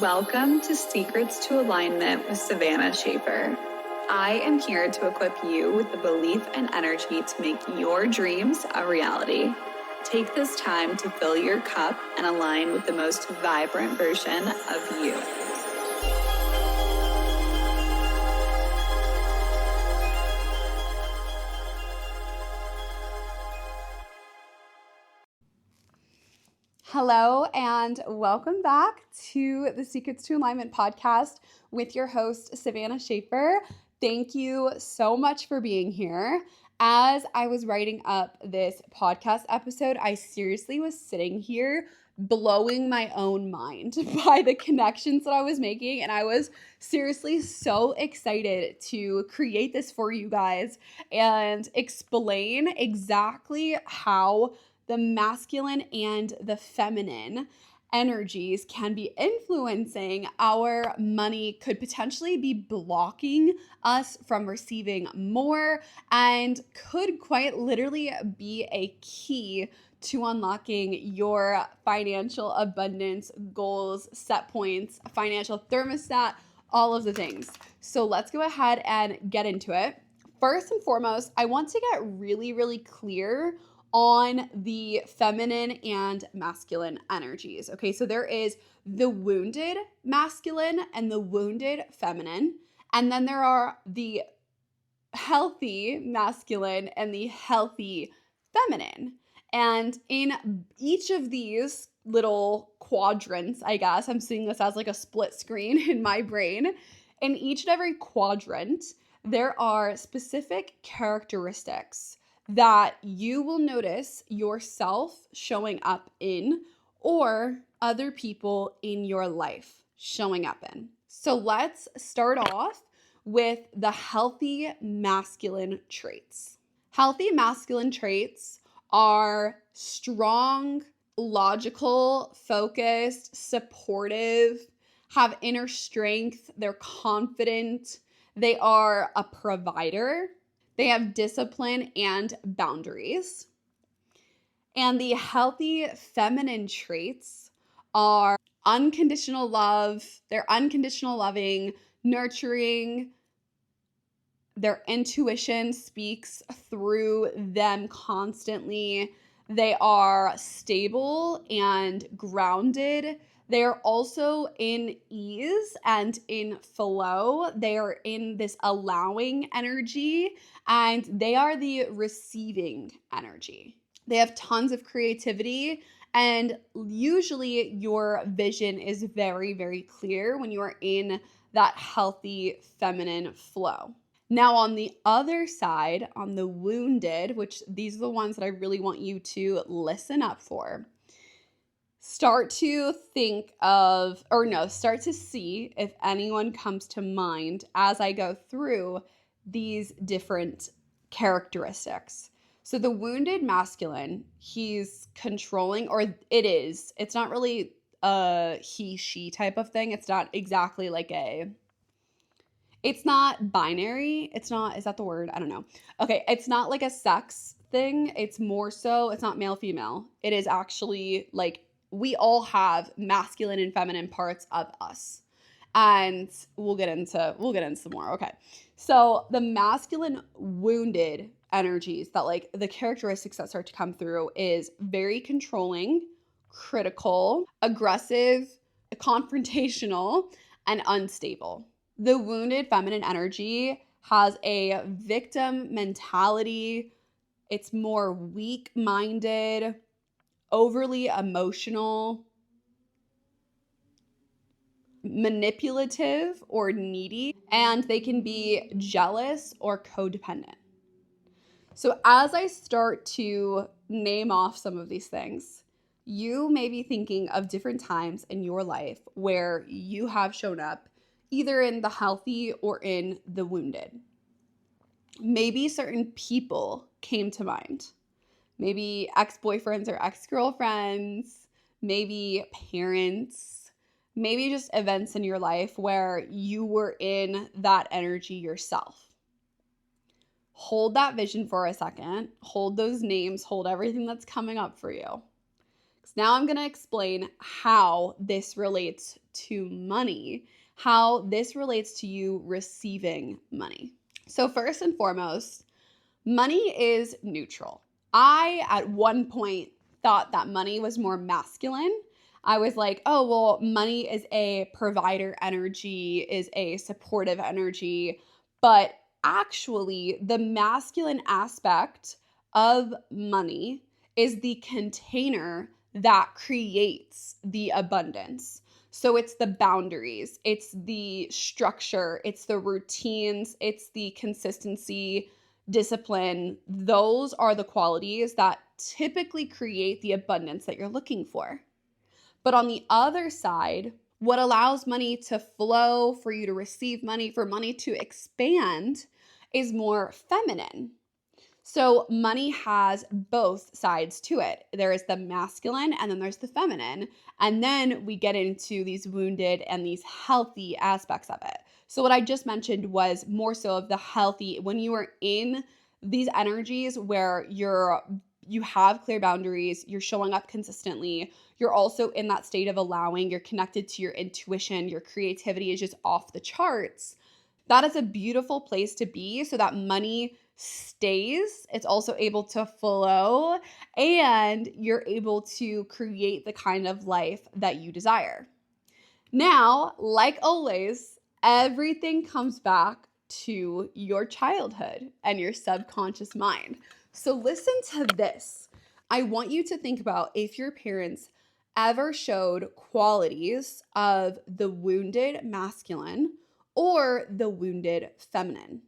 Welcome to Secrets to Alignment with Savannah Schaffer. I am here to equip you with the belief and energy to make your dreams a reality. Take this time to fill your cup and align with the most vibrant version of you. Hello and welcome back to the Secrets to Alignment podcast with your host, Savannah Schaffer. Thank you so much for being here. As I was writing up this podcast episode, I seriously was sitting here blowing my own mind by the connections that I was making, and I was seriously so excited to create this for you guys and explain exactly how the masculine and the feminine energies can be influencing our money, could potentially be blocking us from receiving more, and could quite literally be a key to unlocking your financial abundance goals, set points, financial thermostat, all of the things. So let's go ahead and get into it. First and foremost, I want to get really clear on the feminine and masculine energies. Okay, so there is the wounded masculine and the wounded feminine, and then there are the healthy masculine and the healthy feminine. And in each of these little quadrants, I guess, I'm seeing this as like a split screen in my brain. In each and every quadrant, there are specific characteristics that you will notice yourself showing up in, or other people in your life showing up in. So let's start off with the healthy masculine traits. Healthy masculine traits are strong, logical, focused, supportive, have inner strength, they're confident, they are a provider, they have discipline and boundaries. And the healthy feminine traits are unconditional love, they're unconditional loving, nurturing, their intuition speaks through them constantly. They are stable and grounded. They are also in ease and in flow. They are in this allowing energy, and they are the receiving energy. They have tons of creativity, and usually your vision is very clear when you are in that healthy feminine flow. Now, on the other side, on the wounded, which these are the ones that I really want you to listen up for, start to see if anyone comes to mind as I go through these different characteristics. So the wounded masculine, he's controlling, or it's not really a he, she type of thing. It's not exactly like it's not binary. Is that the word? I don't know. Okay, it's not like a sex thing. It's more so, it's not male, female. It is actually like we all have masculine and feminine parts of us. And we'll get into some more. Okay. So the masculine wounded energies that like the characteristics that start to come through is very controlling, critical, aggressive, confrontational, and unstable. The wounded feminine energy has a victim mentality. It's more weak-minded, overly emotional, manipulative or needy, and they can be jealous or codependent. So as I start to name off some of these things, you may be thinking of different times in your life where you have shown up either in the healthy or in the wounded. Maybe certain people came to mind. Maybe ex-boyfriends or ex-girlfriends, maybe parents, maybe just events in your life where you were in that energy yourself. Hold that vision for a second. Hold those names. Hold everything that's coming up for you. Now I'm going to explain how this relates to money, how this relates to you receiving money. So first and foremost, money is neutral. I, at one point, thought that money was more masculine. I was like, oh, well, money is a provider energy, is a supportive energy. But actually, the masculine aspect of money is the container that creates the abundance. So it's the boundaries, it's the structure, it's the routines, it's the consistency, discipline. Those are the qualities that typically create the abundance that you're looking for. But on the other side, what allows money to flow, for you to receive money, for money to expand, is more feminine. So money has both sides to it. There is the masculine and then there's the feminine. And then we get into these wounded and these healthy aspects of it. So what I just mentioned was more so of the healthy, when you are in these energies where you have clear boundaries, you're showing up consistently, you're also in that state of allowing, you're connected to your intuition, your creativity is just off the charts. That is a beautiful place to be so that money stays. It's also able to flow and you're able to create the kind of life that you desire. Now, like always, everything comes back to your childhood and your subconscious mind. So listen to this. I want you to think about if your parents ever showed qualities of the wounded masculine or the wounded feminine.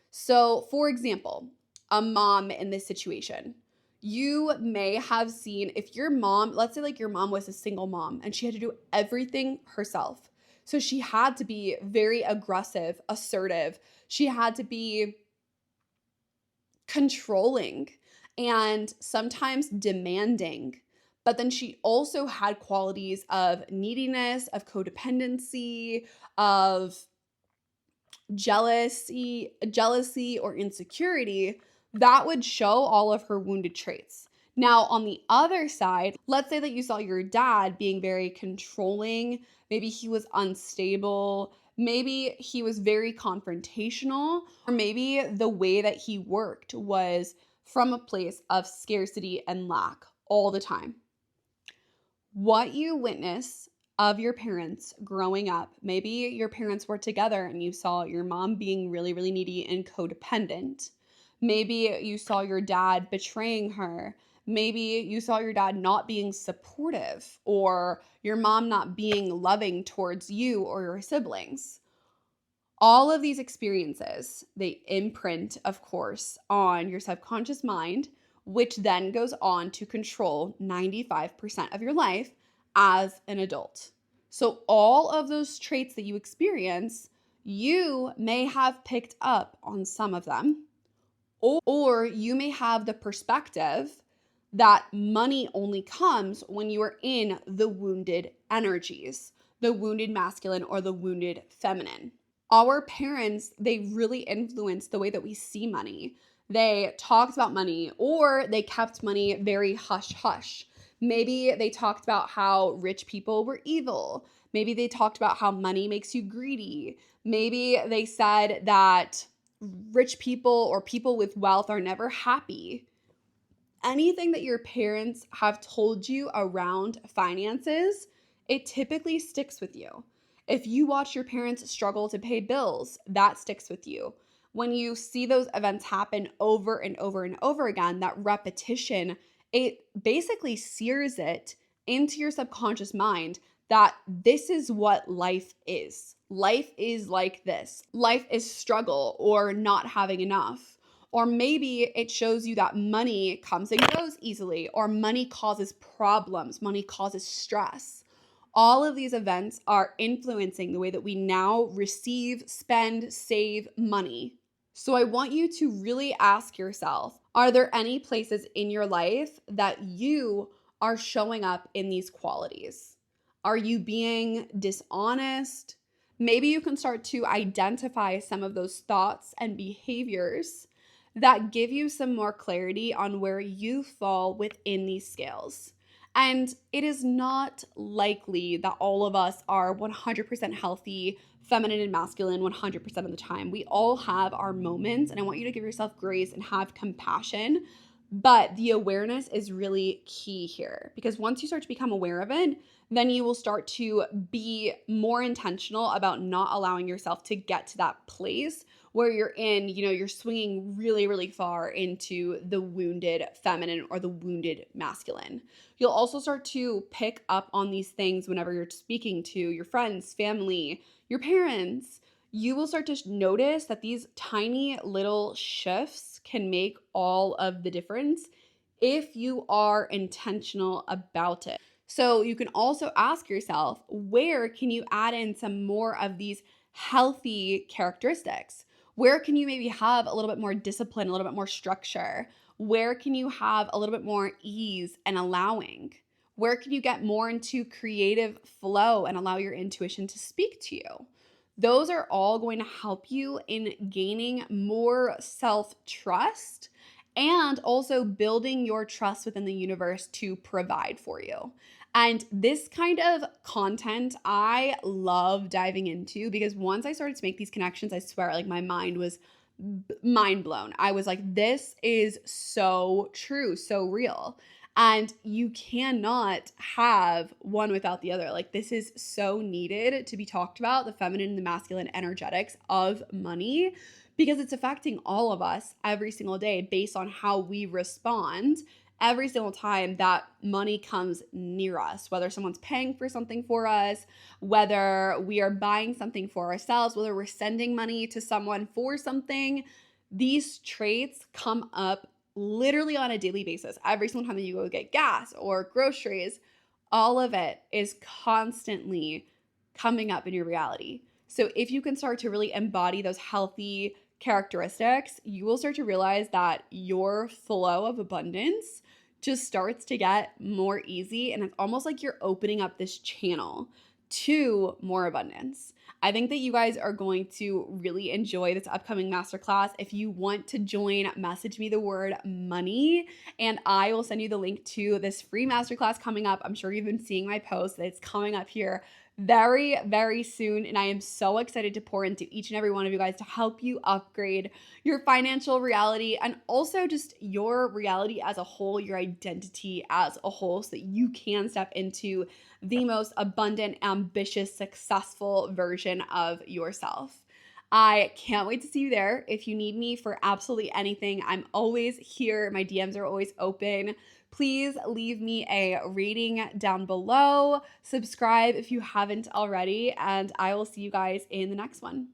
So, for example, a mom in this situation, you may have seen, if your mom, let's say like your mom was a single mom and she had to do everything herself. So she had to be very aggressive, assertive. She had to be controlling and sometimes demanding. But then she also had qualities of neediness, of codependency, of jealousy or insecurity that would show all of her wounded traits. Now, on the other side, let's say that you saw your dad being very controlling, maybe he was unstable, maybe he was very confrontational, or maybe the way that he worked was from a place of scarcity and lack all the time. What you witness of your parents growing up, maybe your parents were together and you saw your mom being really, really needy and codependent. Maybe you saw your dad betraying her. Maybe you saw your dad not being supportive or your mom not being loving towards you or your siblings. All of these experiences, they imprint, of course, on your subconscious mind, which then goes on to control 95% of your life as an adult. So all of those traits that you experience, you may have picked up on some of them, or you may have the perspective that money only comes when you are in the wounded energies, the wounded masculine or the wounded feminine. Our parents, they really influence the way that we see money. They talked about money or they kept money very hush-hush. Maybe they talked about how rich people were evil. Maybe they talked about how money makes you greedy. Maybe they said that rich people or people with wealth are never happy. Anything that your parents have told you around finances, it typically sticks with you. If you watch your parents struggle to pay bills, that sticks with you. When you see those events happen over and over and over again, that repetition, it basically sears it into your subconscious mind that this is what life is. Life is like this. Life is struggle or not having enough. Or maybe it shows you that money comes and goes easily, or money causes problems, money causes stress. All of these events are influencing the way that we now receive, spend, save money. So I want you to really ask yourself, are there any places in your life that you are showing up in these qualities? Are you being dishonest? Maybe you can start to identify some of those thoughts and behaviors that give you some more clarity on where you fall within these scales. And it is not likely that all of us are 100% healthy, feminine and masculine 100% of the time. We all have our moments, and I want you to give yourself grace and have compassion. But the awareness is really key here, because once you start to become aware of it, then you will start to be more intentional about not allowing yourself to get to that place where you're swinging really, really far into the wounded feminine or the wounded masculine. You'll also start to pick up on these things whenever you're speaking to your friends, family, your parents. You will start to notice that these tiny little shifts can make all of the difference if you are intentional about it. So you can also ask yourself, where can you add in some more of these healthy characteristics? Where can you maybe have a little bit more discipline, a little bit more structure? Where can you have a little bit more ease and allowing? Where can you get more into creative flow and allow your intuition to speak to you? Those are all going to help you in gaining more self-trust and also building your trust within the universe to provide for you. And this kind of content I love diving into, because once I started to make these connections, I swear, like, my mind was mind blown. I was like, this is so true, so real. And you cannot have one without the other. Like, this is so needed to be talked about, the feminine and the masculine energetics of money, because it's affecting all of us every single day based on how we respond every single time that money comes near us, whether someone's paying for something for us, whether we are buying something for ourselves, whether we're sending money to someone for something. These traits come up literally on a daily basis. Every single time that you go get gas or groceries, all of it is constantly coming up in your reality. So if you can start to really embody those healthy characteristics, you will start to realize that your flow of abundance just starts to get more easy. And it's almost like you're opening up this channel to more abundance. I think that you guys are going to really enjoy this upcoming masterclass. If you want to join, message me the word money and I will send you the link to this free masterclass coming up. I'm sure you've been seeing my post that it's coming up here very, very soon. And I am so excited to pour into each and every one of you guys to help you upgrade your financial reality and also just your reality as a whole, your identity as a whole, so that you can step into the most abundant, ambitious, successful version of yourself. I can't wait to see you there. If you need me for absolutely anything, I'm always here. My DMs are always open. Please leave me a rating down below. Subscribe if you haven't already, and I will see you guys in the next one.